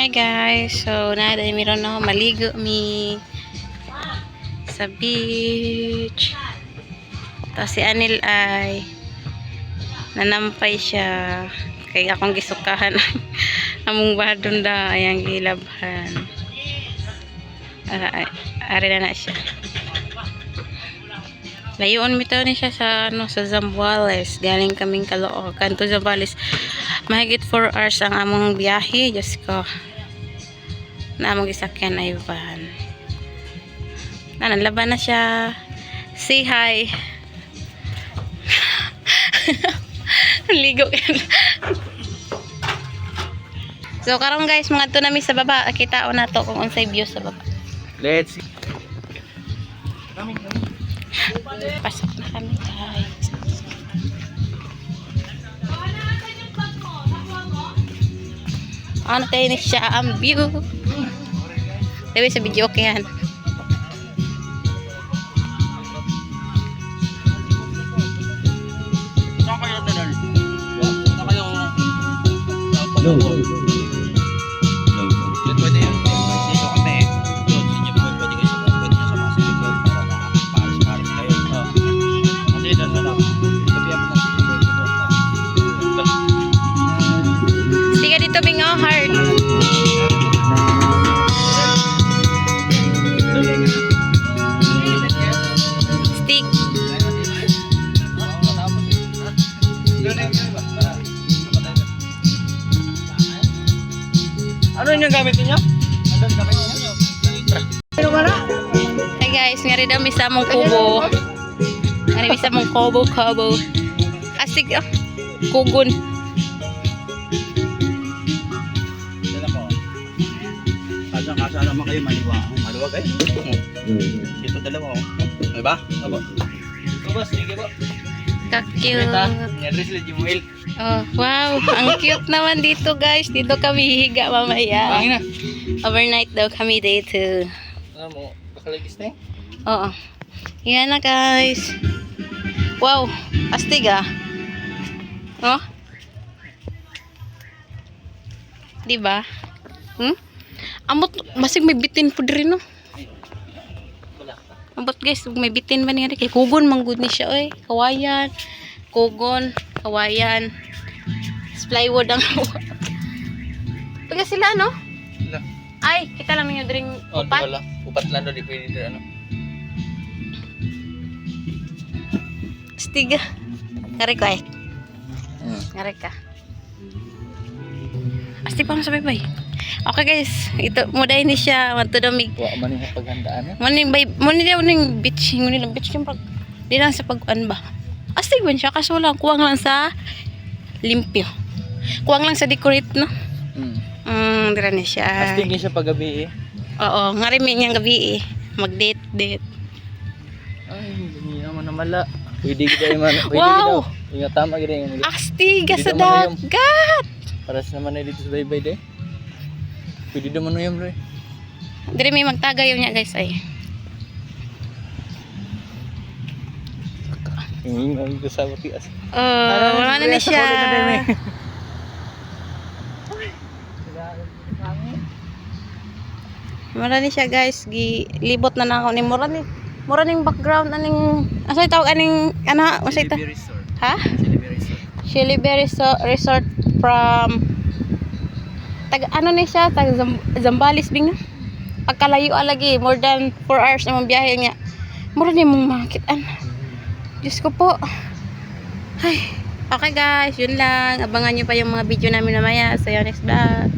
Hi guys, so naday meron na maligo mi sa beach. Tapos si Anil ay nanampay siya kay akong gisukahan among badon da ayang gilabhan. Ari na siya. Layon mito ni siya sa sa Zambales. Galing kaming Caloocan kanto Zambales. Mahigit 4 hours ang among biyahe. Diyos ko. Na among gisakyan ay van. Laban na siya. Say hi. Ligo yan. So karon guys, mga to nami sa baba. Kita na to kung unsay view sa baba. Let's see. Pasok na kami guys. Ano tayo na siya ang view. Debe sa video okay yan. Saan kayo tanol? Saan kayo? Pwede yun. Dito kami. Doon sa inyo po. Pwede kayo sa mga silikon para nakaparis-paris kayo. Kasi doon sa lang. Sabihan mo na silikon. Sige dito bingo heart. Stick. Ano yung gamit niyo? Ano yung gamit niyo? Hey guys, ngari daw misa mong kubo. Ngari misa mong kubo. Astig kugon. Dala ko. Kasa naman kayo maluwag eh. Ito dalawa oh. Diba? Abo. Boss, sige po. Ka-cute. Ni-address lang yung mail. Oh, wow, ang cute naman dito guys. Dito kami hihiga mamaya. Pangin na. Overnight daw kami dito. Ano mo? Bakalagis na eh. Oo. Yan na guys. Wow, astig ah. Oh. Diba? Amot, masig may bitin po rin no. Amot guys, may bitin ba niya kay kugon manggod ni siya oy. Kawayan. Kugon, kawayan. Plywood ang Pagka sila no? Wala. Ay, kita lang yung drink upat. Wala. Upat lang doon. Di pwede doon ano. Stiga. Ngari ko eh. Ngari ka. Asti pa mo sa bay. Okay guys, ito muday ni siya matudumig. Wa man yung paghandaan eh. Muning bay, muning daw ning beach, muning beach yung pag di lang sa pag-an ba. Astig man siya kaso lang kuwang lang sa limpyo. Kuwang lang sa decorate no. Dira ni siya. Astigin siya pag gabi eh. Oo, ngari mi niyang gabi eh. Mag-date. Ay, hindi naman namala. Pwede kita yung man. Wow! Yung tama kita yung Astig sa Dito man na dagat. paras naman na dito sa baybay de. Pwede naman na yung bro. Diri may magtagayaw niya guys ay. Yung ko sa tias. Wala na siya. Mura ni siya guys, libot na nako ni mura ning background aning asay tawag aning ana asay ta. Ha? Shilliberry Resort from tag ano ni siya tag Zambales bing. Pagkalayo lagi more than 4 hours na mong biyahe niya. Mura ni mong makitaan. Diyos ko po. Ay, okay guys, yun lang. Abangan nyo pa yung mga video namin mamaya sa next vlog.